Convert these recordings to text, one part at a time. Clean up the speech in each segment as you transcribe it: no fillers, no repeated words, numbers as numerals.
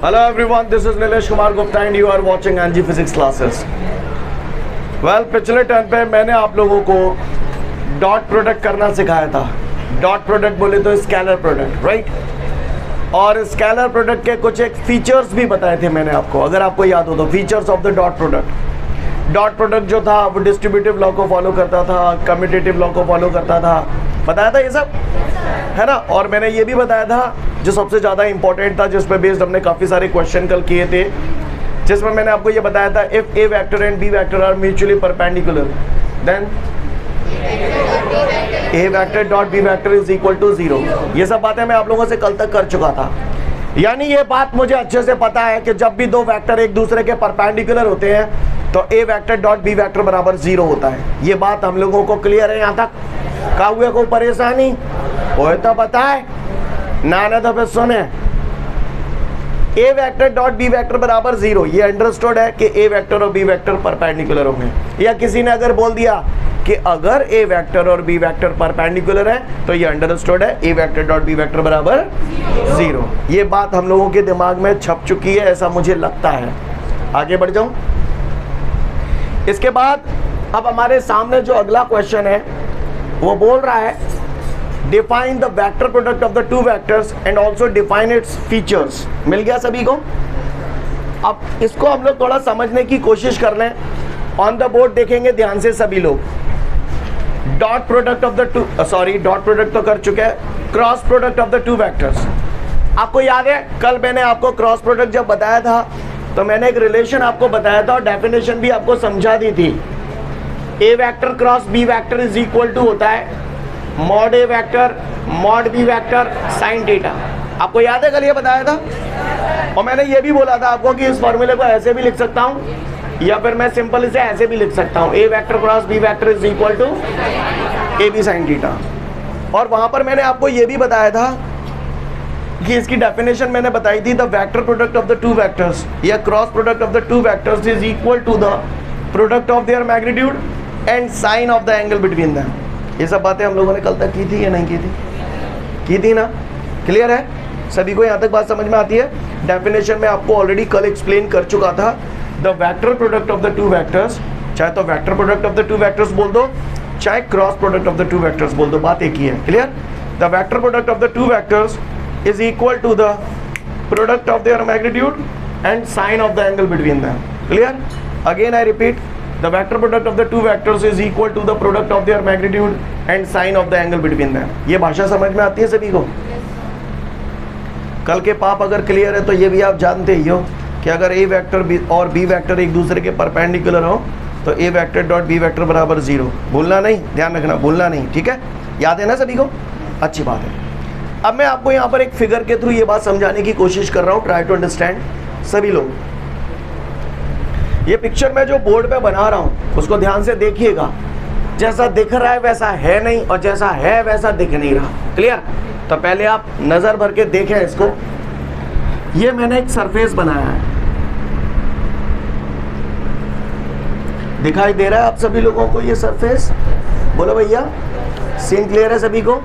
Hello everyone, this is Nilesh Kumar Gupta and you are watching NG Physics classes. Well, पिछले term पे मैंने आप लोगों co dot product करना सिखाया था. डॉट प्रोडक्ट बोले तो स्केलर प्रोडक्ट, राइट? और स्केलर प्रोडक्ट के कुछ एक फीचर्स भी बताए थे मैंने आपको, अगर आपको याद हो तो. Features of the dot product. Dot product जो था वो डिस्ट्रीब्यूटिव लॉ को फॉलो करता था, कम्यूटेटिव लॉ को फॉलो करता था. बताया था ये सब, है ना? और मैंने ये भी बताया था जो सबसे ज़्यादा इंपॉर्टेंट था, जिस पे बेस्ड हमने काफ़ी सारे क्वेश्चन कल किए थे, जिसमें मैंने आपको ये बताया था if A vector and B vector are mutually perpendicular then A vector dot B vector is equal to 0. ये सब बातें मैं आप लोगों से कल तक कर चुका था. यानी ये बात मुझे अच्छे से पता है कि जब भी दो वेक्टर एक दूसरे के परपेंडिकुलर होते हैं तो ए वेक्टर डॉट बी वेक्टर बराबर 0 होता है. ये बात हम लोगों को क्लियर है यहाँ तक? का हुए को परेशानी हो तो बताए ना, तो फिर सुने. ए वेक्टर डॉट बी वेक्टर बराबर 0, ये अंडरस्टूड है कि ए वेक्टर और बी वेक्टर परपेंडिकुलर होंगे. या किसी ने अगर बोल दिया कि अगर ए वेक्टर और बी वेक्टर परपेंडिकुलर है तो ये अंडरस्टूड है A vector dot B vector बराबर 0. ये बात हम लोगों के दिमाग में छप चुकी है, ऐसा मुझे लगता है. आगे बढ़ जाऊं. इसके बाद अब हमारे सामने जो अगला क्वेश्चन है वो बोल रहा है define the vector product of the two vectors and also define its features. मिल गया सभी को? अब इसको हम लोग थोड़ा समझने की कोशिश कर लें. ऑन द बोर्ड देखेंगे ध्यान से सभी लोग. Dot product of the to, sorry dot product तो कर चुके हैं. Cross product of the two vectors. आपको याद है कल मैंने आपको क्रॉस प्रोडक्ट जब बताया था तो मैंने एक रिलेशन आपको बताया था और डेफिनेशन भी आपको समझा दी थी. A vector cross B vector is equal to होता है mod A vector mod B vector sine theta. आपको याद है कल ये बताया था? और मैंने ये भी बोला था आपको कि इस फॉर्मूले को ऐसे भी लिख सकता हूँ या फिर मैं सिंपल इसे ऐसे भी लिख सकता हूँ, A vector cross B vector is equal to A B sine theta. और वहाँ पर मैंने आपको ये भी बताया था कि इसकी डेफिनेशन मैंने बताई थी, the vector product of the two vectors या cross product of the two vectors is equal to the product of their magnitude and sine of the angle between them. ये सब बातें हम लोगों ने कल तक की थी या नहीं की थी? की थी ना? क्लियर है सभी को? यहाँ तक बात समझ में आती है? डेफिनेशन में आपको ऑलरेडी कल एक्सप्लेन कर चुका था. The vector product of the two vectors, चाहे तो vector product of the two vectors बोल दो चाहे cross product of the two vectors बोल दो, बात एक ही है. Clear? The vector product of the two vectors is equal to the product of their magnitude and sine of the angle between them. Clear? Again I repeat, the vector product of the two vectors is equal to the product of their magnitude and sine of the angle between them. ये भाषा समझ में आती है सभी को? कल के पाप अगर क्लियर है तो ये भी आप जानते ही हो कि अगर ए वेक्टर और बी वेक्टर एक दूसरे के परपेंडिकुलर हो तो ए वेक्टर डॉट बी वेक्टर बराबर 0. भूलना नहीं, ध्यान रखना, भूलना नहीं. ठीक है? याद है ना सभी को? अच्छी बात है. अब मैं आपको यहाँ पर एक फिगर के थ्रू ये बात समझाने की कोशिश कर रहा हूँ. ट्राई टू अंडरस्टैंड सभी लोग. ये पिक्चर मैं जो बोर्ड पे बना रहा हूँ उसको ध्यान से देखिएगा. जैसा दिख रहा है वैसा है नहीं और जैसा है वैसा दिख नहीं रहा. क्लियर? तो पहले आप नजर भर के देखें इसको. ये मैंने एक सरफेस बनाया है, दिखाई दे रहा है आप सभी लोगों को ये सरफेस? बोलो भैया, सीन क्लियर है सभी को?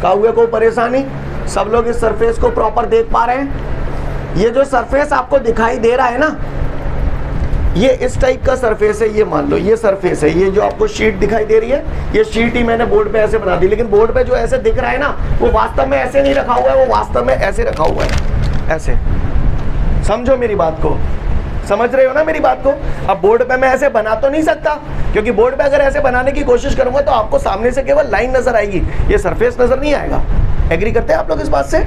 काहुए को परेशानी? सब लोग इस सरफेस को प्रॉपर देख पा रहे हैं? ये जो सरफेस आपको दिखाई दे रहा है ना, ये इस टाइप का सरफेस है. ये मान लो ये सरफेस है. ये जो आपको शीट दिखाई दे रही है ये शीट ही मैंने बोर्ड पे ऐसे बना दी. लेकिन बोर्ड पे जो ऐसे दिख रहा है ना वो वास्तव में ऐसे नहीं रखा हुआ है, वो वास्तव में ऐसे रखा हुआ है. ऐसे समझो मेरी बात को. समझ रहे हो ना मेरी बात को? अब बोर्ड पे मैं ऐसे बना तो नहीं सकता, क्योंकि बोर्ड पे अगर ऐसे बनाने की कोशिश करूंगा तो आपको सामने से केवल लाइन नजर आएगी, ये सरफेस नजर नहीं आएगा. एग्री करते हैं आप लोग इस बात से?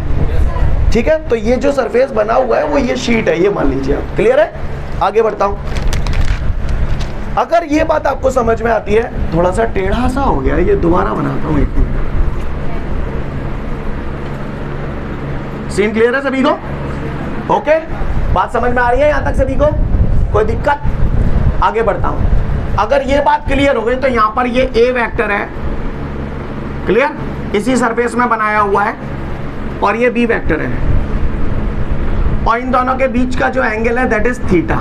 ठीक है? तो ये जो सरफेस बना हुआ है वो ये शीट है, ये मान लीजिए आप. क्लियर है? आगे बढ़ता हूं. अगर ये बात आपको समझ में आती है, थोड़ा सा टेढ़ा सा हो गया, ये दोबारा बनाता हूं. एक सीन क्लियर है सभी को? ओके? बात समझ में आ रही है यहां तक सभी को? कोई दिक्कत? आगे बढ़ता हूं. अगर ये बात क्लियर हो गई तो यहां पर ये ए वेक्टर है. क्लियर? इसी सरफेस में बनाया हुआ है और ये बी वेक्टर है और इन दोनों के बीच का जो एंगल है that is theta.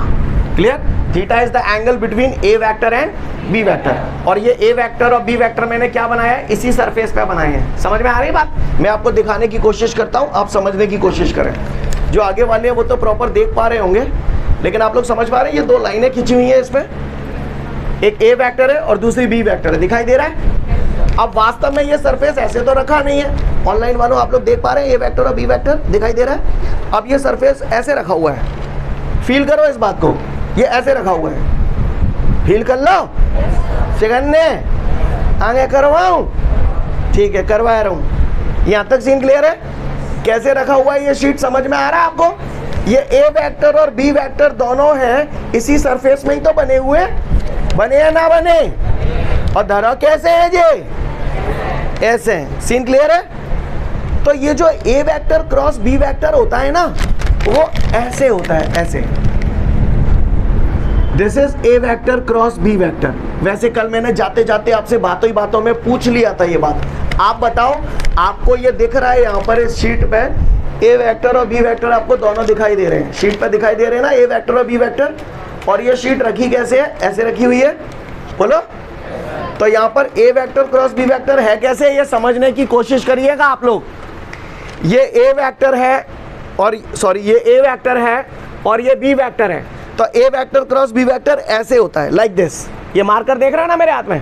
Clear? Theta is the angle between A vector and B vector. और ये ए वेक्टर और बी वेक्टर मैंने क्या बनाया है? इसी सरफेस पे बनाए हैं. समझ में आ रही बात? मैं आपको दिखाने की कोशिश करता हूं, आप समझने की कोशिश करें. जो आगे वाले हैं वो तो प्रॉपर देख पा रहे होंगे, लेकिन आप लोग समझ पा रहे हैं ये दो लाइनें खींची हुई हैं इसमें, एक ए वेक्टर है और दूसरी बी वेक्टर है, दिखाई दे रहा है। अब वास्तव में ये सरफेस ऐसे तो रखा नहीं है, ऑनलाइन वालों आप लोग देख पा रहे हैं, ए वेक्टर और बी वेक्टर दिखाई दे रहा है। अब ये सरफेस ऐसे रखा हुआ है, फील करो इस बात को, ये ऐसे रखा हुआ है, फील कर लो। सिकन्ने आगे करवाऊं? ठीक है, करवा रहा हूं। यहाँ तक सीन क्लियर है? कैसे रखा हुआ है ये शीट समझ में आ रहा है आपको? ये ए वेक्टर और बी वेक्टर दोनों हैं इसी सरफेस में ही तो बने हुए, बने या ना बने? और धरा कैसे है ये? ऐसे हैं। सीन क्लियर है? तो ये जो A vector cross B vector होता है ना, वो ऐसे होता है, ऐसे। This is A vector cross B vector. वैसे कल मैंने जाते जाते आपसे बातों ही बातों में पूछ लिया था ये बात। आप बताओ, आपको ये दिख रहा है यहाँ पर इस शीट पे ए वेक्टर और बी वेक्टर आपको दोनों दिखाई दे रहे हैं, शीट पे दिखाई दे रहे हैं ना ए वेक्टर और बी वेक्टर। और ये शीट रखी कैसे है? ऐसे रखी हुई है, बोलो। तो यहाँ पर ए वेक्टर क्रॉस बी वेक्टर है कैसे, ये समझने की कोशिश करिएगा आप लोग। ये ए वेक्टर है और सॉरी ये ए वेक्टर है और ये बी वेक्टर है। तो ए वेक्टर क्रॉस बी वेक्टर ऐसे होता है, लाइक दिस। ये मार्कर देख रहे हो ना मेरे हाथ में?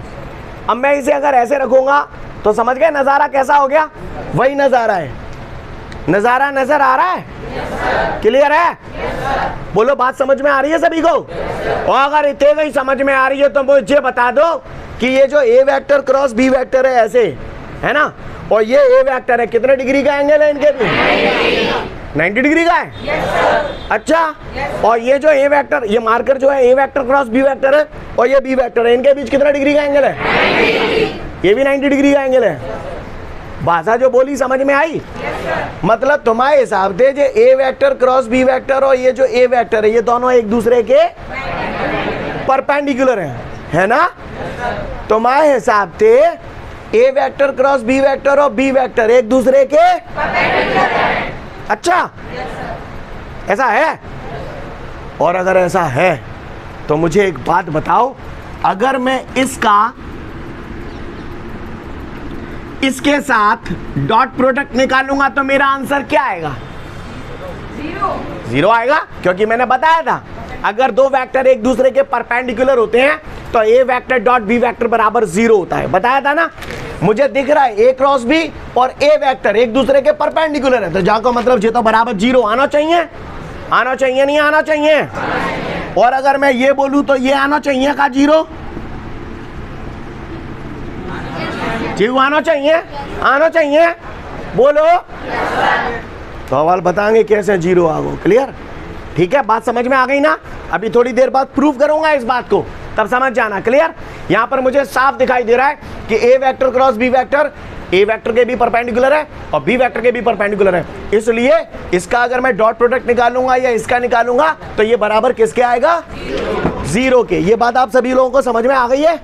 अब मैं इसे अगर ऐसे रखूंगा तो समझ गए नजारा कैसा हो गया? वही नजारा है। नजारा नजर आ रहा है? क्लियर है? बोलो, बात समझ में आ रही है सभी को? और अगर इतने गई समझ में आ रही है तो मुझे बता दो कि ये जो A vector cross B vector है ऐसे है ना, और ये ए वेक्टर है, कितने डिग्री का एंगल है इनके बीच? 90 डिग्री का है। अच्छा, और ये जो ए वेक्टर, ये मार्कर जो है A vector cross B vector है और ये बी वेक्टर है, इनके बीच कितना डिग्री का एंगल है? ये भी 90 डिग्री का एंगल है। भाषा जो बोली समझ में आई? मतलब तुम्हारे हिसाब से जो A vector cross B vector और ये जो ए वेक्टर है, ये दोनों एक दूसरे के परपेंडिकुलर है ना? तुम्हारे हिसाब से ए वेक्टर क्रॉस बी वेक्टर और बी वेक्टर एक दूसरे के अच्छा, ऐसा है? और अगर ऐसा है तो मुझे एक बात बताओ, अगर मैं इसके साथ डॉट प्रोडक्ट निकालूंगा तो मेरा आंसर क्या आएगा? जीरो आएगा, क्योंकि मैंने बताया था अगर दो वेक्टर एक दूसरे के परपेंडिकुलर होते हैं तो ए वेक्टर डॉट बी वेक्टर बराबर 0 होता है। बताया था ना? मुझे दिख रहा है ए क्रॉस बी और ए वेक्टर एक दूसरे के परपेंडिकुलर है, तो जाको मतलब ये तो बराबर 0 आना चाहिए। आना चाहिए नहीं आना चाहिए? और अगर मैं ये बोलूं तो ये आना चाहिए का 0? जीव आना चाहिए? आना चाहिए? बोलो। तो सवाल बताएंगे कैसे 0 आ गो। क्लियर? ठीक है, बात समझ में आ गई ना? अभी थोड़ी देर बाद प्रूफ करूंगा इस बात को, तब समझ जाना। क्लियर? यहाँ पर मुझे साफ दिखाई दे रहा है कि A vector cross B vector A vector के भी परपेंडिकुलर है और बी वेक्टर के भी परपेंडिकुलर है, इसलिए इसका अगर मैं डॉट प्रोडक्ट निकालूंगा या इसका निकालूंगा तो ये बराबर किसके आएगा? 0 के। ये बात आप सभी लोगों को समझ में आ गई है?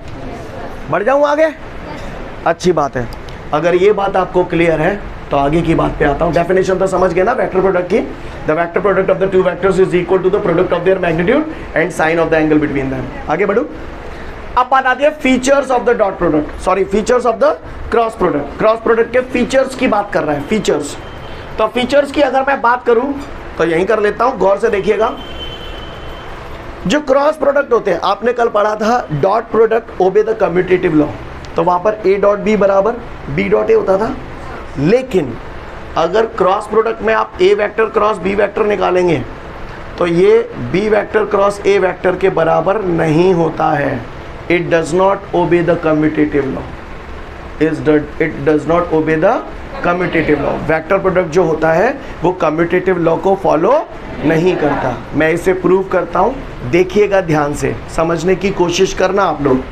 बढ़ जाऊं आगे? अच्छी बात है। अगर ये बात आपको क्लियर है तो आगे की बात पे आता हूँ। डेफिनेशन तो समझ गए ना वेक्टर प्रोडक्ट की? The vector product of the two vectors is equal to the product of their magnitude and sine of the angle between them. आगे बढ़ो। अब बात आती है features of the dot product, sorry features of the cross product. Cross product के features की बात कर रहा है, फीचर्स। तो फीचर्स की अगर मैं बात करूं तो यहीं कर लेता हूं, गौर से देखिएगा। जो क्रॉस प्रोडक्ट होते हैं, आपने कल पढ़ा था dot product obey the commutative law, तो वहां पर ए डॉट बी बराबर बी डॉट ए होता था। लेकिन अगर क्रॉस प्रोडक्ट में आप A vector cross B vector निकालेंगे तो ये B vector cross A vector के बराबर नहीं होता है। It does not obey the commutative law, it does not obey the commutative law. Vector product जो होता है वो कम्यूटेटिव लॉ को फॉलो नहीं करता। मैं इसे प्रूव करता हूँ, देखिएगा ध्यान से, समझने की कोशिश करना आप लोग।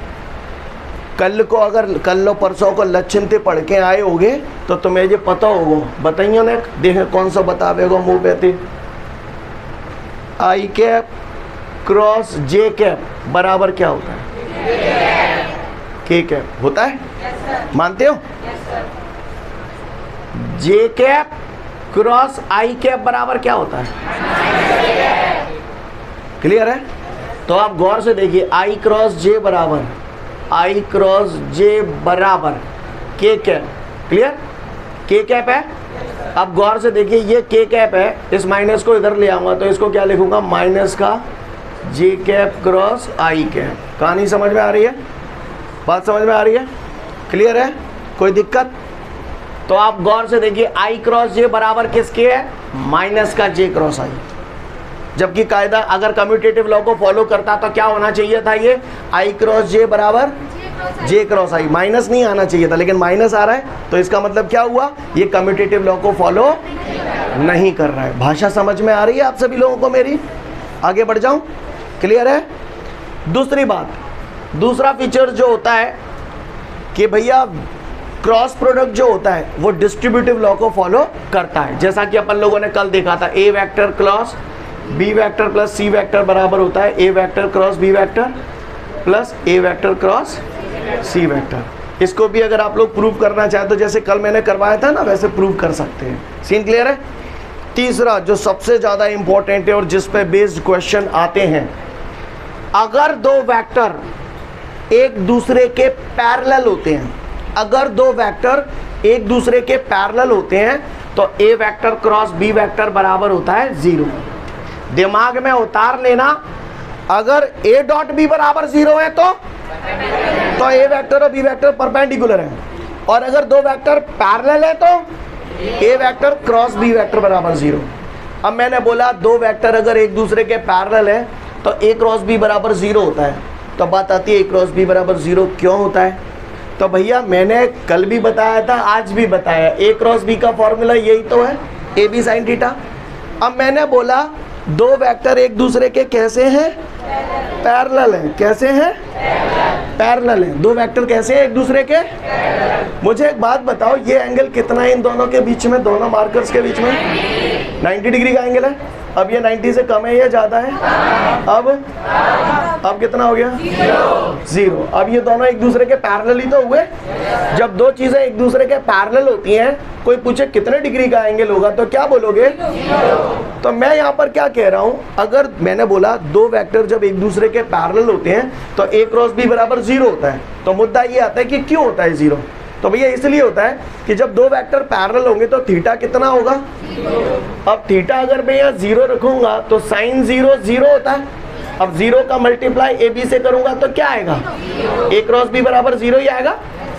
कल को अगर कल परसों को लक्षणते पढ़ के आए होगे तो तुम्हें ये पता होगा। बताइए ना, देखें कौन सा बतावेगा मुंह पे। आई कैप क्रॉस जे कैप बराबर क्या होता है? के कैप होता है। मानते हो? जे कैप क्रॉस आई कैप बराबर क्या होता है? क्लियर है? तो आप गौर से देखिए, आई क्रॉस जे बराबर आई क्रॉस जे बराबर के कैप। क्लियर? के कैप है अब गौर से देखिए, ये के कैप है, इस माइनस को इधर ले आऊंगा तो इसको क्या लिखूंगा, माइनस का जे कैप क्रॉस आई कैप। कहानी समझ में आ रही है, बात समझ में आ रही है, क्लियर है, कोई दिक्कत? तो आप गौर से देखिए, आई क्रॉस जे बराबर किसके है, माइनस का जे क्रॉस आई। जबकि कायदा अगर कम्यूटेटिव लॉ को फॉलो करता तो क्या होना चाहिए था, ये आई क्रॉस जे बराबर जे क्रॉस आई, माइनस नहीं आना चाहिए था, लेकिन माइनस आ रहा है, तो इसका मतलब क्या हुआ, ये कम्यूटेटिव लॉ को फॉलो नहीं कर रहा है। भाषा समझ में आ रही है आप सभी लोगों को मेरी? आगे बढ़ जाऊं, क्लियर है? दूसरी बात, दूसरा फीचर जो होता है कि भैया क्रॉस प्रोडक्ट जो होता है वो डिस्ट्रीब्यूटिव लॉ को फॉलो करता है। जैसा कि अपन लोगों ने कल देखा था, A vector cross B vector plus C vector बराबर होता है A vector cross B vector plus A vector cross C vector. इसको भी अगर आप लोग प्रूव करना चाहें तो जैसे कल मैंने करवाया था ना, वैसे प्रूव कर सकते हैं। सीन क्लियर है? तीसरा जो सबसे ज़्यादा इंपॉर्टेंट है और जिस पे बेस्ड क्वेश्चन आते हैं, अगर दो वेक्टर एक दूसरे के पैरेलल होते हैं, अगर दो वेक्टर एक दूसरे के पैरेलल होते हैं तो ए वेक्टर क्रॉस बी वेक्टर बराबर होता है 0। दिमाग में उतार लेना, अगर ए डॉट बी बराबर 0 है तो ए वेक्टर और बी वेक्टर परपेंडिकुलर है, और अगर दो वेक्टर पैरेलल है तो ए वेक्टर क्रॉस बी वेक्टर बराबर 0। अब मैंने बोला दो वेक्टर अगर एक दूसरे के पैरेलल है तो ए क्रॉस बी बराबर 0 होता है, तो बात आती है ए क्रॉस बी बराबर 0 क्यों होता है? तो भैया मैंने कल भी बताया था, आज भी बताया, ए क्रॉस बी का फॉर्मूला यही तो है, ए बी साइन थीटा। अब मैंने बोला दो वेक्टर एक दूसरे के कैसे हैं, पैरेलल हैं। कैसे हैं? पैरेलल हैं। दो वेक्टर कैसे हैं एक दूसरे के? मुझे एक बात बताओ, ये एंगल कितना है इन दोनों के बीच में, दोनों मार्कर्स के बीच में? 90 डिग्री का एंगल है। अब ये 90 से कम है या ज़्यादा है? अब कितना हो गया? 0। अब ये दोनों एक दूसरे के पैरेलल ही तो हुए। जब दो चीज़ें एक दूसरे के पैरेलल होती हैं, कोई पूछे कितने डिग्री का एंगल होगा तो क्या बोलोगे? तो मैं यहाँ पर क्या कह रहा हूँ, अगर मैंने बोला दो वेक्टर जब एक दूसरे के पैरेलल होते हैं तो ए क्रॉस बी बराबर 0 होता है, तो मुद्दा ये आता है कि क्यों होता है 0? तो भैया इसलिए होता है कि जब दो वेक्टर पैरेलल होंगे तो थीटा कितना होगा? अब थीटा अगर मैं यहाँ 0 रखूंगा तो साइन 0 0 होता है। अब 0 का मल्टीप्लाई ए बी से करूंगा तो क्या आएगा? ए क्रॉस बी बराबर 0 ही आएगा।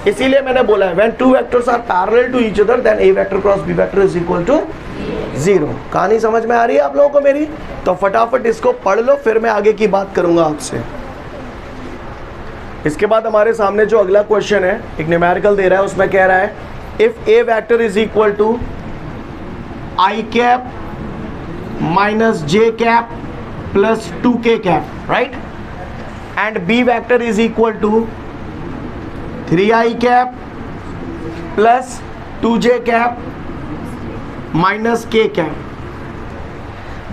इसीलिए मैंने बोला है when two vectors are parallel to each other then A vector cross B vector is equal to 0। कहानी समझ में आ रही है आप लोगों को मेरी? तो फटाफट इसको पढ़ लो, फिर मैं आगे की बात करूंगा आपसे। इसके बाद हमारे सामने जो अगला क्वेश्चन है, एक न्यूमेरिकल दे रहा है, उसमें कह रहा है if A vector is equal to I cap minus J cap plus 2k cap, right, and B vector is equal to 3i cap plus 2j cap minus k cap,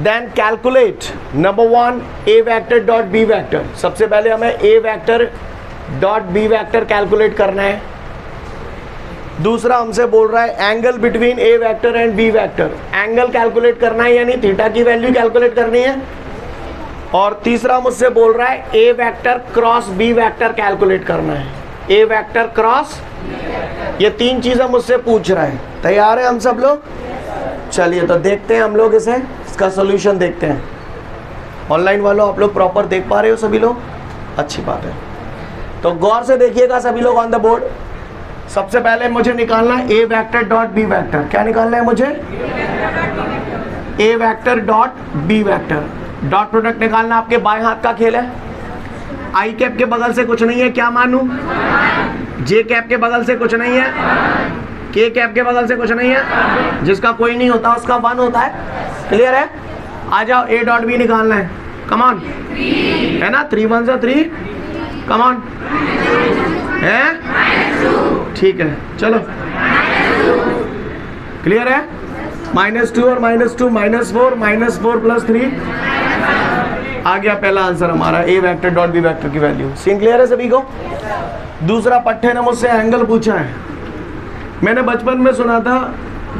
then calculate number 1 A vector dot B vector. सबसे पहले हमें A vector dot B vector calculate करना है। दूसरा हमसे बोल रहा है angle between A vector and B vector, angle calculate करना है, यानी थीटा की वैल्यू कैलकुलेट करनी है। और तीसरा मुझसे बोल रहा है A vector cross B vector calculate करना है, ए वेक्टर क्रॉस। ये तीन चीजें मुझसे पूछ रहा है। तैयार है हम सब लोग? चलिए तो देखते हैं हम लोग इसे, इसका सोल्यूशन देखते हैं। ऑनलाइन वालों आप लोग प्रॉपर देख पा रहे हो सभी लोग? अच्छी बात है। तो गौर से देखिएगा सभी लोग ऑन द बोर्ड। सबसे पहले मुझे निकालना है A vector dot B vector. क्या निकालना है मुझे? A vector dot B vector. Dot product निकालना आपके बाएं हाथ का खेल है। आई कैप के बगल से कुछ नहीं है, क्या मानूं? जे कैप के बगल से कुछ नहीं है, के कैप के बगल से कुछ नहीं है, जिसका कोई नहीं होता उसका 1 होता है। क्लियर है? आ जाओ, ए डॉट बी निकालना है। कम ऑन, है ना? 3 1 3, कम ऑन, है? ठीक है, चलो। क्लियर है? -2 और -2 -4 प्लस 3 आ गया पहला आंसर हमारा, ए वेक्टर डॉट बी वेक्टर की वैल्यू। सीन क्लियर है सभी को? दूसरा पट्टे ने मुझसे एंगल पूछा है। मैंने बचपन में सुना था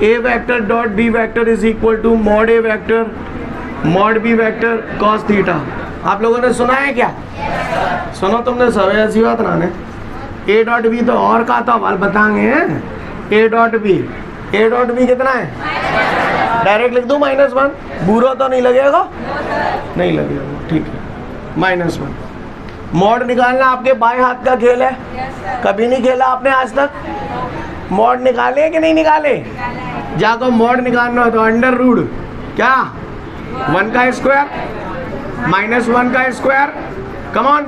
A vector dot B vector is equal to mod A vector mod B vector cos theta. आप लोगों ने सुना है क्या? सुनो तुमने सब, ऐसी बात ना ने। ए डॉट बी तो और का तो हवाल बताएंगे, A dot B A dot B कितना है, डायरेक्ट लिख दूं -1, बुरा तो नहीं लगेगा, नहीं लगेगा, ठीक है, -1। मॉड निकालना आपके बाएं हाथ का खेल है, कभी नहीं खेला आपने आज तक? मॉड निकाले कि नहीं निकाले? जाको मॉड निकालना हो तो अंडर रूट क्या 1 का स्क्वायर -1 का स्क्वायर, कम ऑन,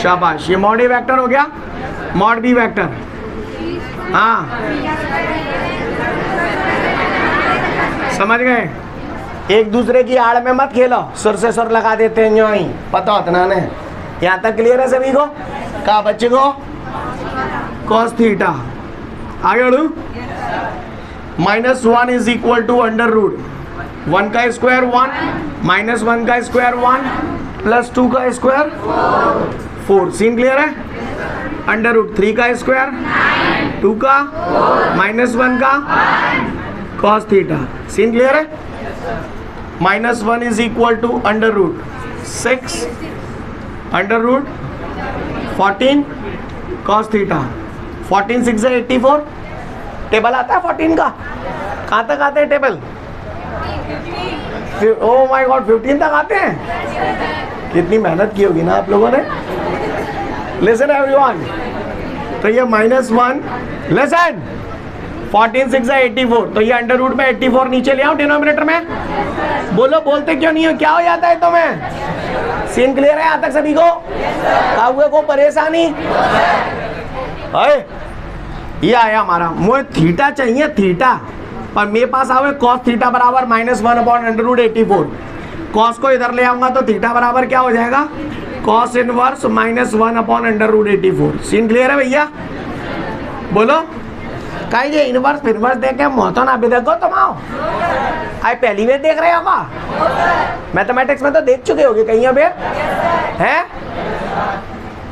शाबाश, ये मॉड ए वेक्टर हो गया, मॉड बी वेक्टर, हाँ समझ गए? एक दूसरे की आड़ में मत खेलो, सुर से सुर लगा देते हैं जो ही, पता होता ना, यहाँ तक क्लियर है सभी को? कहा बच्चे को? cos थीटा, आगे बढ़ू, -1 is equal to under root 1 का स्क्वायर 1, -1 का स्क्वायर 1, +2 का स्क्वायर 4, सीन क्लियर है? अंडर रूट 3 का स्क्वायर 2 का -1 का cos थीटा, सीन क्लियर है? -1 is equal to under root 6 under root 14 cos theta, 14 6 से 84, टेबल आता है 14 का, कहाँ तक आते हैं टेबल? ओह माय गॉड, 15 तक आते हैं, कितनी मेहनत की होगी ना आप लोगों ने। लिसन एवरीवन, तो ये -1 लिसन 14 6 से 84, तो ये अंडर रूट में 84 नीचे ले आओ डिनोमिनेटर में, बोलो, बोलते क्यों नहीं हो, क्या हो जाता है तुम्हें? सीन क्लियर है यहाँ तक सभी को? काहुए को परेशानी? ये आया हमारा, मुझे थीटा चाहिए, थीटा, पर मेरे पास आओगे cos थीटा बराबर -1 अपॉन अंडर रूट 84, cos को इधर ले आऊंगा तो थीटा बराबर क्या हो जाएगा, cos inverse -1 upon under root 84, scene clear है भैया? बोलो, कहीं ये इनवर्स फिनवर्स देख के मोहतो ना भी देखो तुम आओ, आई पहली बार देख रहे हो का? मैथमेटिक्स में तो देख चुके होगे कहीं पे, हैं?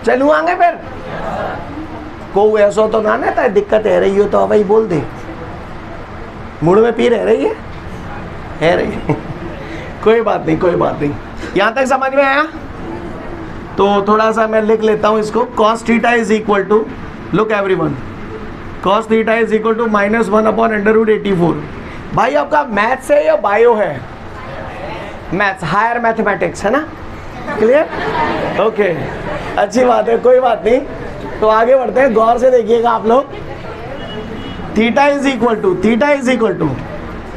चलू आगे फिर, को ऐसा तो ना था, दिक्कत है रही हो तो भाई बोल दे, मूड में पी रही है रही कोई बात नहीं, कोई बात नहीं, यहाँ तक समझ में आया? तो थोड़ा सा मैं लिख लेता हूँ इसको, cos theta is equal to, look everyone, cos theta is equal to -1 upon under root 84। भाई आपका मैथ्स है या बायो है? मैथ्स, हायर मैथमेटिक्स है ना, क्लियर? ओके, अच्छी बात है, कोई बात नहीं, तो आगे बढ़ते हैं, गौर से देखिएगा आप लोग। थीटा इज इक्वल टू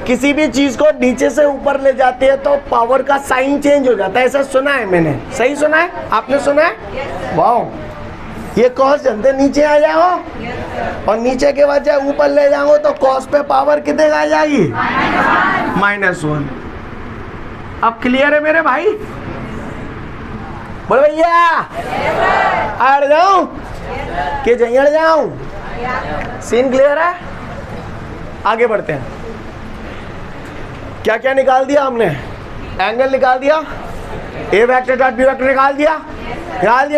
किसी भी चीज को नीचे से ऊपर ले जाते हैं तो पावर का साइन चेंज हो जाता है, ऐसा सुना है मैंने, सही सुना है? आपने सुना है? वाओ, ये cos जल्दी नीचे आ जाओ और नीचे के बाद जब ऊपर ले जाओ तो cos पे पावर कितने आ जाएगी, -1। अब क्लियर है मेरे भाई? बोल भैया, अड़ जाऊं कि जड़ जाऊं? सीन क्लियर है? आगे बढ़ते हैं, क्या क्या निकाल दिया हमने? एंगल निकाल दिया, ए वेक्टर डॉट बी वेक्टर निकाल दिया, निकाल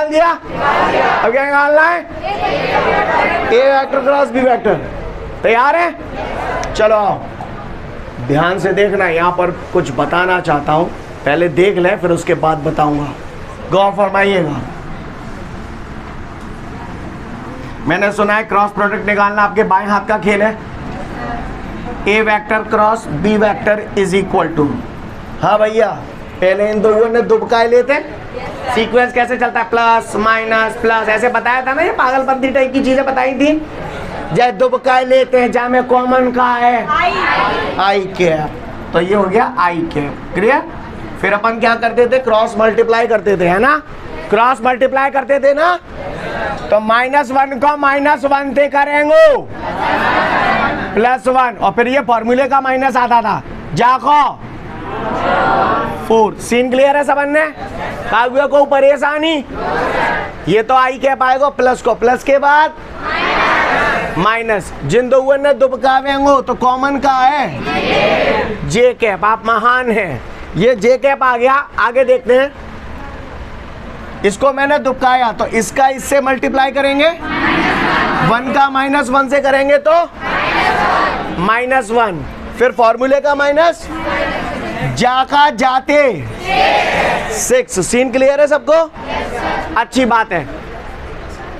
दिया, अब क्या निकालना है? A vector cross B vector, तैयार है? चलो आओ, ध्यान से देखना, यहाँ पर कुछ बताना चाहता हूँ, पहले देख ले फिर उसके बाद बताऊंगा, गौर फरमाइएगा। मैंने सुना है क्रॉस प्रोडक्ट निकालना आपके बाएं हाथ का खेल है, A vector cross B vector is equal to, हाँ भैया, पहले इन दोनों ने दुबकाए लेते, सीक्वेंस कैसे चलता है, प्लस माइनस प्लस, ऐसे बताया था ना, ये पागलपंती टाइप की चीजें बताई थी, जैसे दुबकाए लेते हैं, जहाँ में कॉमन का है आई कैप, तो ये हो गया आई कैप, क्लियर? फिर अपन क्या करते थे, क्रॉस मल्टीप्लाई करते थे, है ना, क्रॉस मल्टीप्लाई करते थे ना, तो -1 को -1 से करेंगे +1, और फिर ये फॉर्मूले का माइनस आता था, जाको 4, सीन क्लियर है सबने? कागुए को परेशानी? ये तो आई कैप आएगा, प्लस को प्लस के बाद माइनस, जिन दो ने दुबकावेंगे तो कॉमन का है जे कैप, आप महान हैं, ये जे कैप आ गया। आगे देखते हैं, इसको मैंने दुबकाया तो इसका इससे मल्टीप्लाई करेंगे, 1 का -1 से करेंगे तो -1, फिर फॉर्मूले का माइनस, जाका जाते 6, सीन क्लियर है सबको? अच्छी बात है।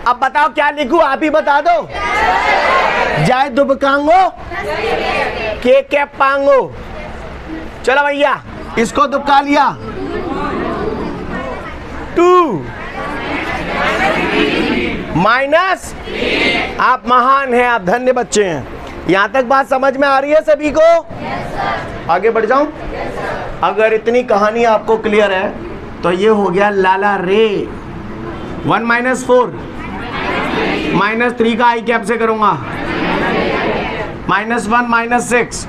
अब बताओ क्या लिखूं, आप ही बता दो। जाए दुबकांगो के कैप पांगो। चलो भैया इसको दुबका लिया 2 माइनस, आप महान हैं, आप धन्य बच्चे हैं। यहां तक बात समझ में आ रही है सभी को? आगे बढ़ जाऊं? अगर इतनी कहानी आपको क्लियर है तो ये हो गया लाला रे। 1 माइनस 4 माइनस 3 का आई कैप से करूंगा, माइनस 1 माइनस 6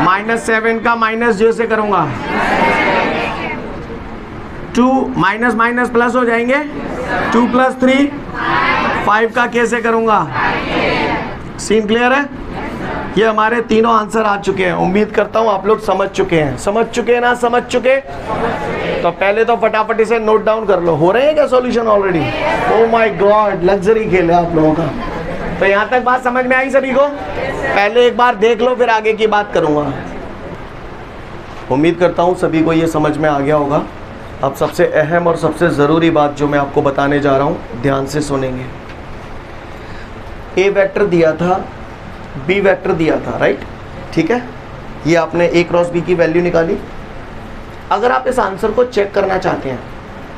माइनस 7 का माइनस जे से करूंगा, 2 माइनस माइनस प्लस हो जाएंगे, 2 प्लस 3 5 का के से करूंगा। सीन क्लियर है? ये हमारे तीनों आंसर आ चुके हैं। उम्मीद करता हूं आप लोग समझ चुके हैं। समझ चुके हैं ना? समझ चुके? तो पहले तो फटाफट इसे नोट डाउन कर लो। हो रहे हैं क्या solution already? Oh my God, luxury खेल है आप लोगों का। तो यहां तक बात समझ में आई सभी को? पहले एक बार देख लो, फिर आगे की बात करूंगा। उम्मीद करता हूं सभी को ये समझ में आ गया होगा। अब सबसे अहम और सबसे ज़रूरी बात जो मैं आपको बताने जा रहा हूं, ध्यान से सुनेंगे। ए वेक्टर दिया था, बी वेक्टर दिया था, राइट? ठीक है, ये आपने ए क्रॉस बी की वैल्यू निकाली। अगर आप इस आंसर को चेक करना चाहते हैं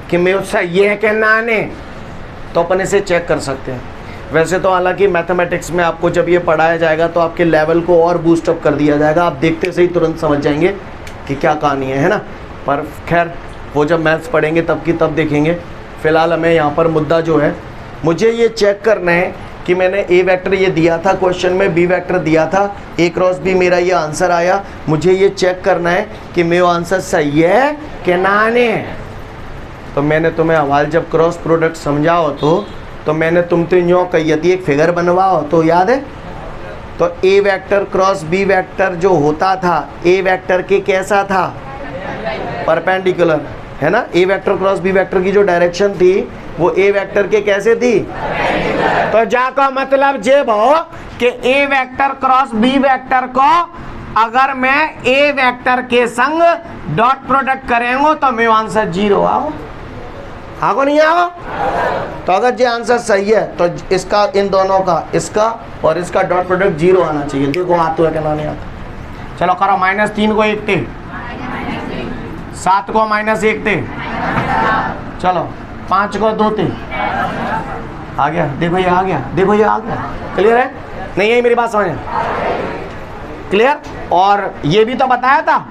कि मैं उससे ये है कि ना ने, तो अपन इसे चेक कर सकते हैं। वैसे तो हालांकि मैथमेटिक्स में आपको जब ये पढ़ाया जाएगा तो आपके लेवल को और बूस्ट अप कर दिया जाएगा। आप देखते से ही तुरंत समझ जाएंगे कि क्या कहानी है ना? पर खैर, वो जब मैथ्स पढ़ेंगे तब की तब देखेंगे। फिलहाल हमें यहाँ पर मुद्दा जो है, मुझे ये चेक करना है कि मैंने ए वेक्टर ये दिया था क्वेश्चन में, बी वेक्टर दिया था, ए क्रॉस बी मेरा ये आंसर आया। मुझे ये चेक करना है कि मेरा आंसर सही है कि ना ने। तो मैंने तुम्हें हवाल जब क्रॉस प्रोडक्ट समझाओ तो मैंने तुम तो यूँ कही थी एक फिगर बनवाओ, तो याद है? तो ए वेक्टर क्रॉस बी वेक्टर जो होता था, ए वेक्टर के कैसा था? परपेंडिकुलर, है ना? ए वेक्टर क्रॉस बी वेक्टर की जो डायरेक्शन थी वो ए वेक्टर के कैसे थी? तो जाको मतलब जे भो कि A vector cross B vector को अगर मैं ए वेक्टर के संग डॉट प्रोडक्ट करेंगे तो मेरा आंसर 0 आओ। आगो नहीं आओ? तो अगर ये आंसर सही है तो इसका, इन दोनों का, इसका और इसका डॉट प्रोडक्ट 0 आना चाहिए। देखो आता है क्या नहीं आता? चलो करो, -3 को 1 थे, 7 को -1 थे, चलो 5 को 2 थे, आ गया। देखो ये आ गया, देखो ये आ गया। क्लियर है? नहीं है मेरी बात समझ? क्लियर? और ये भी तो बताया था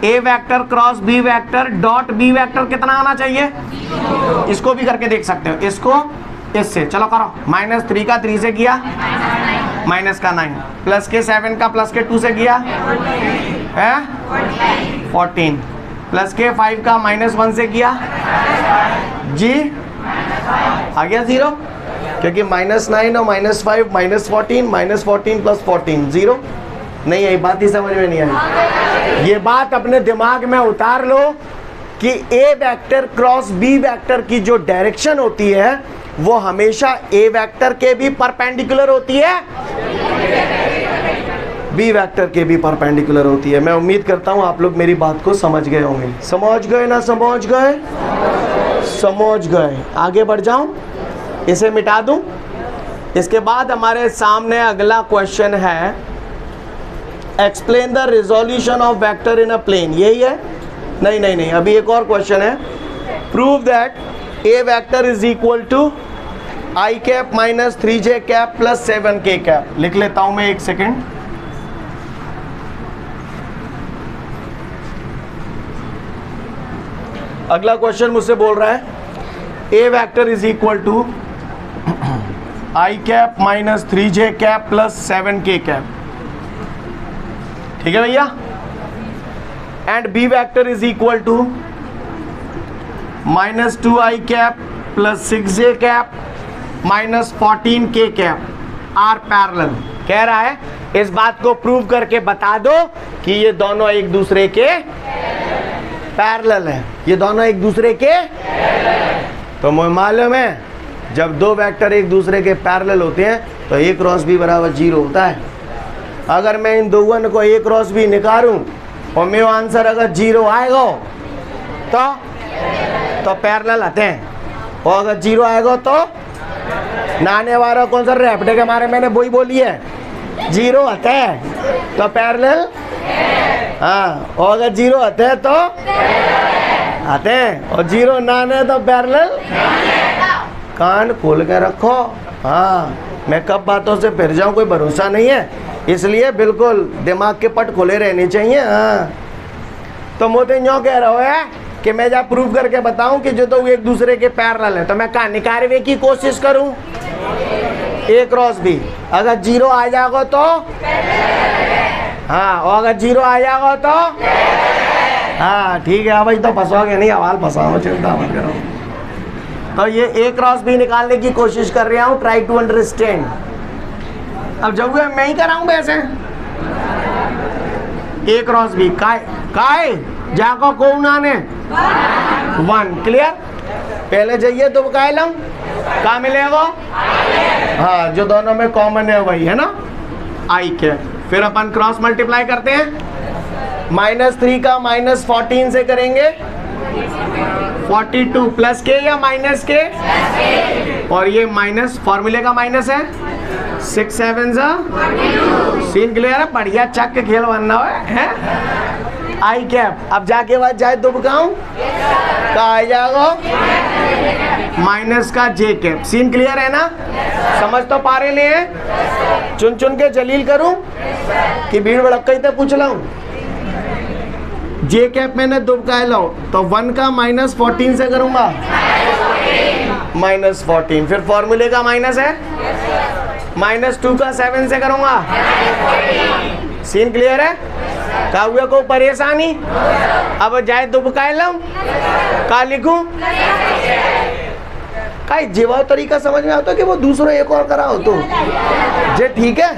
A vector cross B vector dot B vector कितना आना चाहिए? इसको भी करके देख सकते हो, इसको इससे। चलो करो, -3 का 3 से किया, माइनस का 9, प्लस के 7 का प्लस के 2 से किया है 14, प्लस के 5 का -1 से किया जी, आ गया 0, क्योंकि -9 और -5 -14 प्लस 14 0। नहीं आई बात ही समझ में नहीं आई। ये बात अपने दिमाग में उतार लो कि A vector cross B vector की जो डायरेक्शन होती है वो हमेशा ए वेक्टर के भी परपेंडिकुलर होती है, बी वेक्टर के भी परपेंडिकुलर होती है। मैं उम्मीद करता हूं आप लोग मेरी बात को समझ गए होंगे। समझ गए ना? समझ गए? समझ गए। आगे बढ़ जाऊं, इसे मिटा दूं। इसके बाद हमारे सामने अगला क्वेश्चन है, explain the resolution of vector in a plane. यही है? नहीं नहीं नहीं, अभी एक और क्वेश्चन है, prove that A vector is equal to I cap minus 3j cap plus 7k cap. लिख लेता हूं मैं, एक सेकेंड। अगला क्वेश्चन मुझसे बोल रहा है A vector is equal to I cap minus 3j cap plus 7k cap. ठीक है भैया? And B vector is equal to -2i cap plus 6j cap minus 14k cap are parallel. कह रहा है इस बात को प्रूव करके बता दो कि ये दोनों एक दूसरे के पैरेलल है, ये दोनों एक दूसरे के। तो मुझे मालूम है जब दो वेक्टर एक दूसरे के पैरेलल होते हैं तो ए क्रॉस बी बराबर 0 होता है। अगर मैं इन दोनों को ए क्रॉस बी निकालूं और मेरा आंसर अगर 0 आएगा तो पैरेलल आते हैं, और अगर 0 आएगा तो नाने वाला कौन सा रैपटे के मारे मैंने वही बोली है, 0 आता है तो पैरेलल, हाँ, और अगर 0 आते हैं तो आते हैं, और 0 ना आने तो पैरेलल। कान खोल के रखो, हाँ, मैं कब बातों से फिर जाऊं कोई भरोसा नहीं है, इसलिए बिल्कुल दिमाग के पट खुले रहने चाहिए। हाँ, तो मोते यूँ कह रहा है कि मैं जब प्रूव करके बताऊं कि जो तो एक दूसरे के पैरेलल है, तो मैं कहाँ निकालने की कोशिश करूं, A क्रॉस B, अगर 0 आ जाएगा तो, हाँ, और अगर 0 आ जाएगा तो, हाँ ठीक है, भाई तो फंसोगे नहीं, सवाल फंसाओ, चिंता मत करो। तो ये A क्रॉस B निकालने की कोशिश कर रहा हूँ, ट्राई टू अंडरस्टैंड। अब जब मैं ही कराऊँ वैसे, A क्रॉस B काय जाको कौन आने 1, क्लियर। पहले जाइए तो काय लाऊं, क्या मिलेगा, हाँ, जो दोनों में कॉमन है वही है ना, आई के। फिर अपन क्रॉस मल्टीप्लाई करते हैं, -3 का -14 से करेंगे 42 प्लस के या माइनस के, और ये माइनस फॉर्मूले का माइनस है, 6 7 सीन क्लियर है, बढ़िया चक के खेल बनना है। आई कैप, अब जाके बाद जाए दुबकाऊं का आ जाएगा माइनस का जे कैप, सीन क्लियर है ना, समझ तो पा रहे हैं। चुन चुन के जलील करूं कि भीड़ भड़क ही तो पूछ लाऊं, जे कैप मैंने दुबकाए लाओ तो 1 का -14 से करूंगा, -14, फिर फॉर्मूले का माइनस है, -2 का 7 से करूंगा, सीन क्लियर है। का हुआ को परेशानी, अब जाए दुबकाए लाऊं का लिखूं, का जीवा तरीका समझ में आता है कि वो दूसरा एक और करा हो तो जे ठीक है।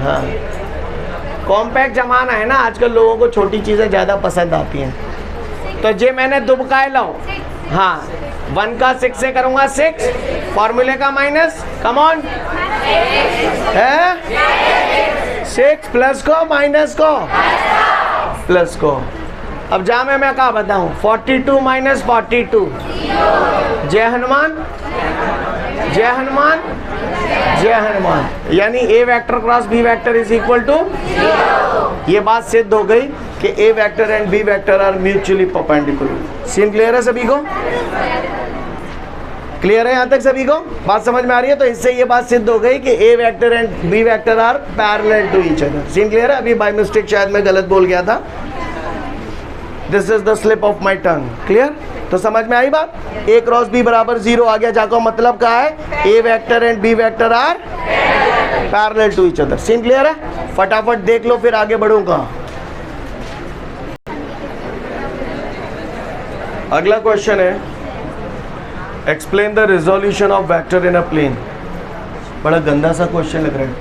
हाँ, कॉम्पैक्ट जमाना है ना आजकल, लोगों को छोटी चीजें ज्यादा पसंद आती हैं। तो जे मैंने दुबकाए लाओ, हाँ, 1 का 6 से करूंगा 6, फॉर्मूले का माइनस, कम ऑन है 6 प्लस को माइनस को प्लस को। अब जा मैं क्या बताऊं, 42 - 42, जय हनुमान जय हनुमान जय हनुमान, यानी A vector cross B vector is equal to, ये बात सिद्ध हो गई कि A vector and B vector are mutually perpendicular. Scene clear है सभी को, क्लियर है यहाँ तक सभी को, बात समझ में आ रही है। तो इससे ये बात सिद्ध हो गई कि A vector and B vector are parallel to each other. Scene clear है। अभी बाय मिस्टेक शायद मैं गलत बोल गया था, this is the slip of my tongue, clear. तो समझ में आई बात, A क्रॉस B बराबर 0 आ गया, जाको मतलब क्या है, A vector and B vector are parallel to each other. Scene clear है, फटाफट देख लो फिर आगे बढ़ूंगा। अगला क्वेश्चन है, explain the resolution of vector in a plane. बड़ा गंदा सा क्वेश्चन लग रहा है,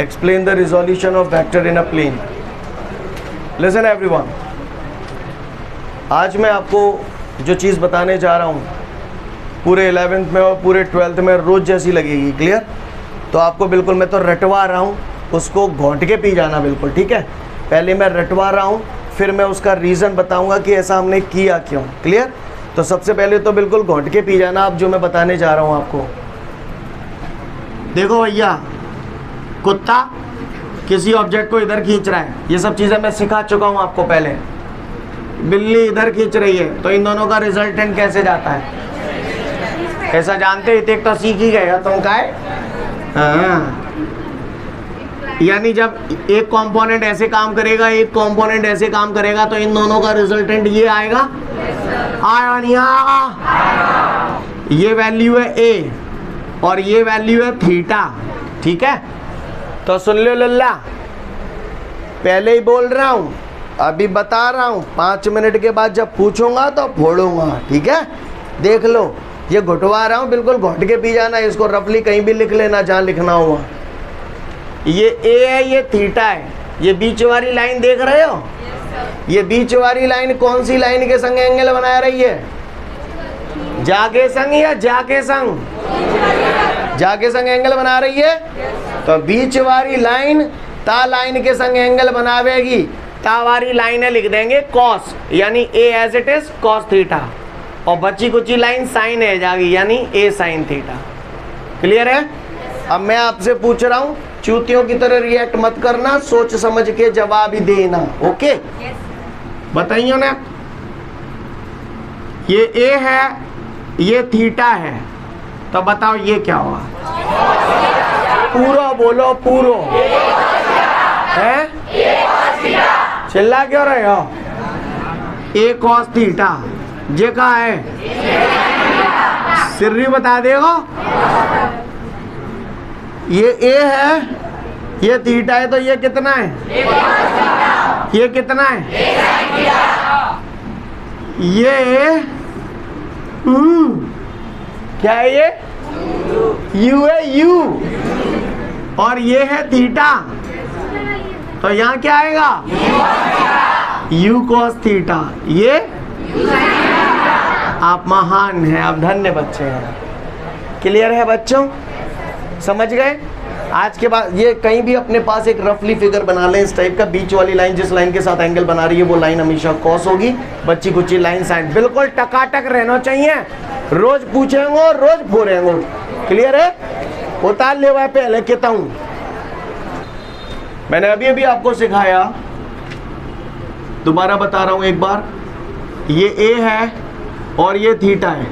explain the resolution of vector in a plane. Listen everyone, आज मैं आपको जो चीज़ बताने जा रहा हूँ पूरे 11th में और पूरे 12th में रोज़ जैसी लगेगी, क्लियर। तो आपको बिल्कुल, मैं तो रटवा रहा हूँ, उसको घोंट के पी जाना बिल्कुल, ठीक है। पहले मैं रटवा रहा हूँ, फिर मैं उसका रीज़न बताऊँगा कि ऐसा हमने किया क्यों, क्लियर। तो सबसे पहले तो बिल्कुल घोंट के पी जाना आप जो मैं बताने जा रहा हूँ आपको। देखो भैया, कुत्ता किसी ऑब्जेक्ट को इधर खींच रहा है, ये सब चीज़ें मैं सिखा चुका हूँ आपको पहले। बिल्ली इधर खींच रही है, तो इन दोनों का रिजल्टेंट कैसे जाता है, ऐसा जानते ही एक तो सीख ही गए तुम का है। हाँ, यानी जब एक कंपोनेंट ऐसे काम करेगा, एक कंपोनेंट ऐसे काम करेगा, तो इन दोनों का रिजल्टेंट ये आएगा, आया नहीं आएगा। ये वैल्यू है A और ये वैल्यू है थीटा, ठीक है। तो सुन लो लल्ला, पहले ही बोल रहा हूँ, अभी बता रहा हूँ, 5 मिनट के बाद जब पूछूंगा तो फोड़ूंगा, ठीक है। देख लो, ये घुटवा रहा हूँ, बिल्कुल घुट के पी जाना, इसको रफली कहीं भी लिख लेना जहाँ लिखना हुआ। ये A है, ये थीटा है, ये बीच वाली लाइन देख रहे हो, ये बीच वाली लाइन कौन सी लाइन के संग एंगल बना रही है, जाके संग या जाके संग, जाके संग एंगल बना रही है। तो बीच वाली लाइन ता लाइन के संग एंगल बनावेगी, ता वाली लाइन है लिख देंगे कॉस, यानी A as it is cos theta, और बची कुची लाइन साइन है जाएगी, यानी A साइन थीटा। क्लियर है? अब मैं आपसे पूछ रहा हूं, चूतियों की तरह रिएक्ट मत करना, सोच समझ के जवाब ही देना। ओके बताइए ना, ये ए है, ये थीटा है, तो बताओ ये क्या हुआ? पूरा बोलो, पूरो है? चिल्ला क्यों रहे हो? ए कॉस थीटा ये कहा है? सिर्री बता देगा। ये ए है, ये थीटा है, तो ये कितना है? ये कितना है? ये क्या है? ये यू है, यू। और ये है थीटा, तो यहाँ क्या आएगा? You cos theta. ये आप महान हैं, आप धन्य बच्चे हैं। क्लियर है बच्चों? समझ गए? आज के बाद ये कहीं भी अपने पास एक रफली फिगर बना लें इस टाइप का। बीच वाली लाइन जिस लाइन के साथ एंगल बना रही है वो लाइन हमेशा कॉस होगी, बच्ची कुची लाइन साइन। बिल्कुल टकाटक रहना चाहिए, रोज पूछेंगे और रोज बोलेंगे। क्लियर है? उतार ले हुआ पहले कहता हूं, मैंने अभी अभी आपको सिखाया, दोबारा बता रहा हूं एक बार। ये ए है और ये थीटा है,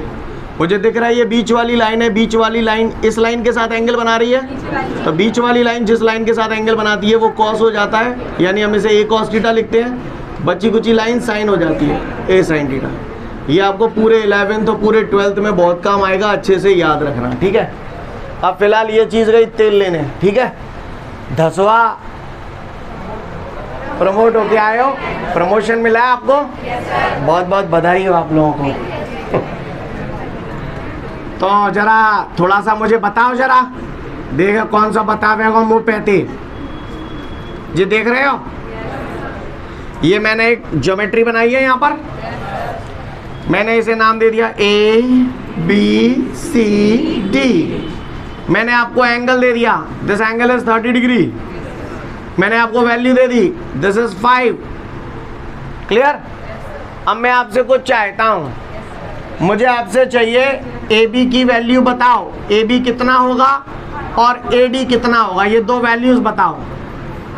मुझे दिख रहा है ये बीच वाली लाइन है। बीच वाली लाइन इस लाइन के साथ एंगल बना रही है, तो बीच वाली लाइन जिस लाइन के साथ एंगल बनाती है वो कॉस हो जाता है, यानी हम इसे ए कॉस थीटा लिखते हैं। बच्ची कुची लाइन साइन हो जाती है, ए साइन थीटा। ये आपको पूरे 11th और पूरे 12th में बहुत काम आएगा, अच्छे से याद रखना, ठीक है? अब फिलहाल ये चीज़ गई तेल लेने, ठीक है? धसवा प्रमोट होके आए हो, प्रमोशन मिला है आपको, बहुत बहुत बधाई हो आप लोगों को। तो जरा थोड़ा सा मुझे बताओ, जरा देखो कौन सा बतावेगा मुंह पेटी। जी देख रहे हो, ये मैंने एक ज्योमेट्री बनाई है। यहाँ पर मैंने इसे नाम दे दिया ए बी सी डी। मैंने आपको एंगल दे दिया, दिस एंगल इज 30 डिग्री। मैंने आपको value they the, this is 5। Clear? अब मैं आपसे कुछ चाहता हूं, मुझे आपसे चाहिए ए बी की वैल्यू बताओ, ए बी कितना होगा और ए डी कितना होगा, ये दो वैल्यूज बताओ।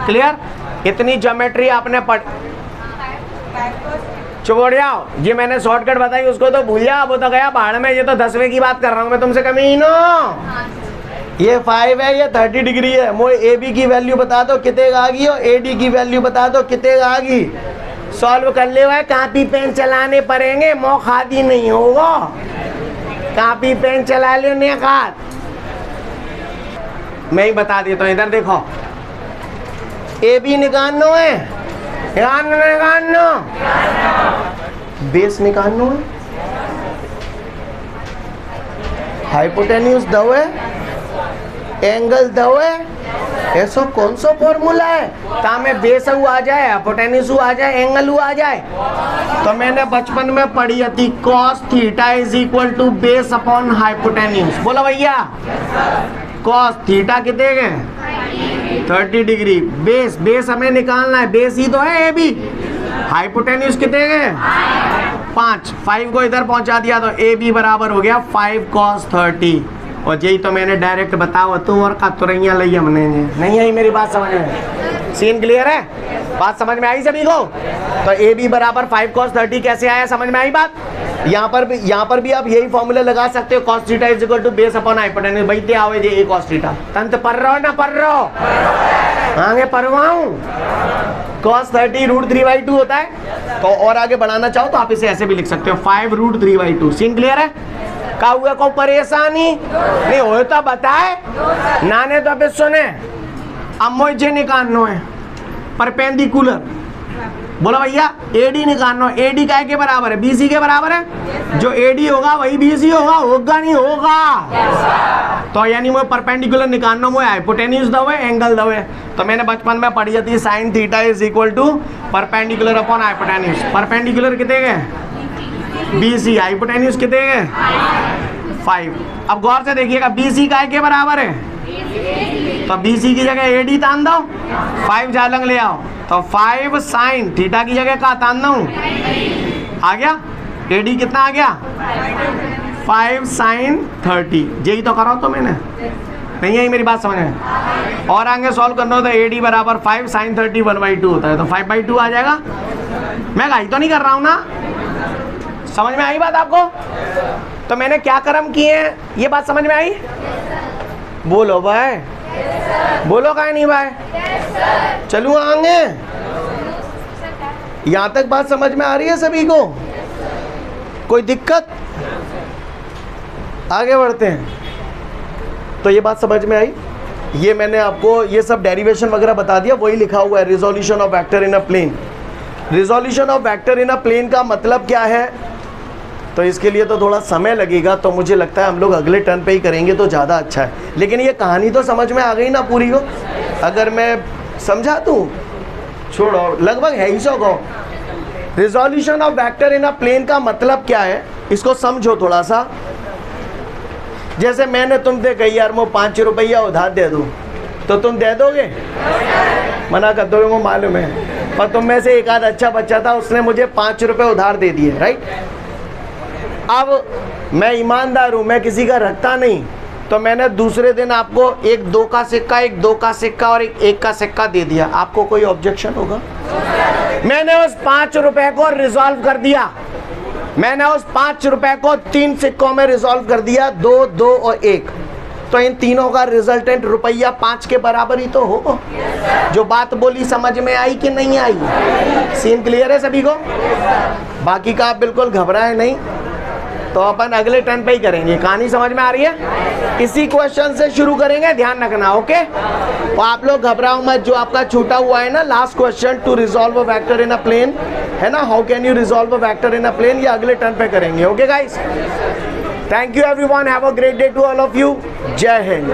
क्लियर? इतनी ज्योमेट्री आपने पढ़, छोड़ जाओ, ये मैंने शॉर्टकट बताई उसको तो भूल जाओ, वो तो गया पहाड़ में। ये तो 10वें की बात कर रहा हूं मैं तुमसे, कमीनो। ये 5 है, ये 30 डिग्री है। मुझे ए बी की वैल्यू बता दो कितने आ गई, और ए डी की वैल्यू बता दो कितने आ गई। सॉल्व कर ले भाई, कापी पेन चलाने पड़ेंगे, मौखादी नहीं होगा। कापी पेन चला लो नेकात। मैं ही बता देता हूँ, इधर देखो, ए बी निकालना है, निकालना बेस निकालना है, हाइपोटेन्यूज दो है, एंगल दो है, ऐसा कौन सा फॉर्मूला है तामे बेस आ जाए, हाइपोटेन्यूज आ जाए, एंगल आ जाए। तो मैंने बचपन में पढ़ी थी, cos theta is equal to base upon hypotenuse. बोला भैया, कॉस थीटा कितने के? 30 डिग्री। बेस, बेस हमें निकालना है, बेस ही तो है ए बी। हाइपोटेन्यूज कितने के? 5। 5 को इधर पहुंचा दिया तो ए बी बराबर हो गया 5 cos 30। और यही तो मैंने डायरेक्ट बताओ तो, और का तुरैया लई हमने नहीं आई मेरी बात समझ में? सीन क्लियर है? बात समझ में आई सभी को? तो ए बी बराबर 5 cos 30 कैसे आया, समझ में आई बात? यहाँ पर भी आप यही फॉर्मूला लगा सकते हो, cos theta is equal to base upon hypotenuse. भाई ते आओ जे ए cos थीटा, तंत पढ़ रहा हो ना पढ़ रहा हो? आगे पढ़वाऊं? cos 30 √3/2 होता है। तो और आगे बढ़ाना चाहो तो आप इसे ऐसे भी लिख सकते हो, 5 √3/2। सीन क्लियर है? का हुआ को परेशानी नहीं हो तो बताए, नाने तो अभी सुने। अब मुझे निकालना है परपेंडिकुलर। बोला भैया एडी निकालना, एडी काय के बराबर है? बीसी के बराबर है। जो एडी होगा वही बीसी होगा, होगा नहीं होगा? तो यानी मुझे परपेंडिकुलर निकालना, मुझे हाइपोटेन्यूज दो है, एंगल दो है। तो मैंने बचपन में पढ़ी थी, sine theta is equal to perpendicular upon hypotenuse. Perpendicular कितने के? बीसी। हाइपोटेन्यूज कितने के? 5। अब गौर से देखिएगा, बीसी काय के बराबर है? तो बीसी की जगह एडी तान दो, 5 जालंग ले आओ, तो 5 साइन थीटा की जगह का तान दो, आ गया? एडी कितना आ गया? 5 sin 30, यही तो करा तो मैंने, नहीं आई मेरी बात समझ में। और आगे सॉल्व करना हो तो AD बराबर 5 sin 30 1/2 होता है, तो 5/2 आ जाएगा। मैं गाई तो नहीं कर रहा हूँ ना, समझ में आई बात आपको? तो मैंने क्या कर्म किए हैं, ये बात समझ में आई? बोलो भाई, बोलो काहे नहीं भाई? चलूँ आगे? यहाँ तक बात समझ में आ रही है सभी को? कोई दिक्कत? आगे बढ़ते हैं। तो ये बात समझ में आई? ये मैंने आपको ये सब डेरिवेशन वगैरह बता दिया, वही लिखा हुआ है resolution of vector in a plane. Resolution of vector in a plane का मतलब क्या है, तो इसके लिए तो थोड़ा समय लगेगा, तो मुझे लगता है हम लोग अगले टर्न पे ही करेंगे तो ज़्यादा अच्छा है। लेकिन ये कहानी तो समझ में आ गई ना पूरी को? अगर मैं समझा दूँ, छोड़ो, लगभग है ही सो को। Resolution of vector in a plane का मतलब क्या है, इसको समझो थोड़ा सा। जैसे मैंने तुमसे कही यार मैं 5 रुपया उधार दे दूँ, तो तुम दे दोगे? मना कर दोगे, वो मालूम है। पर तुम में से एक आध अच्छा बच्चा था, उसने मुझे 5 रुपये उधार दे दिए, राइट? अब मैं ईमानदार हूँ, मैं किसी का रखता नहीं, तो मैंने दूसरे दिन आपको एक 2 का सिक्का, एक 2 का सिक्का और एक 1 का सिक्का दे दिया, आपको कोई ऑब्जेक्शन होगा? मैंने उस 5 रुपए को रिजॉल्व कर दिया, मैंने उस 5 रुपए को 3 सिक्कों में रिजॉल्व कर दिया, 2, 2 और 1। तो इन तीनों का रिजल्टेंट रुपया 5 के बराबर ही तो हो। जो बात बोली समझ में आई कि नहीं आई? सीन क्लियर है सभी को? बाकी का आप बिल्कुल घबराए नहीं, तो अपन अगले टर्न पे ही करेंगे। कहानी समझ में आ रही है? इसी क्वेश्चन से शुरू करेंगे, ध्यान रखना, ओके? और आप लोग घबराओ मत, जो आपका छूटा हुआ है ना last question, to resolve a vector in a plane, है ना, how can you resolve a vector in a plane, ये अगले टर्न पे करेंगे, okay guys? Thank you everyone, have a great day to all of you. जय हिंद।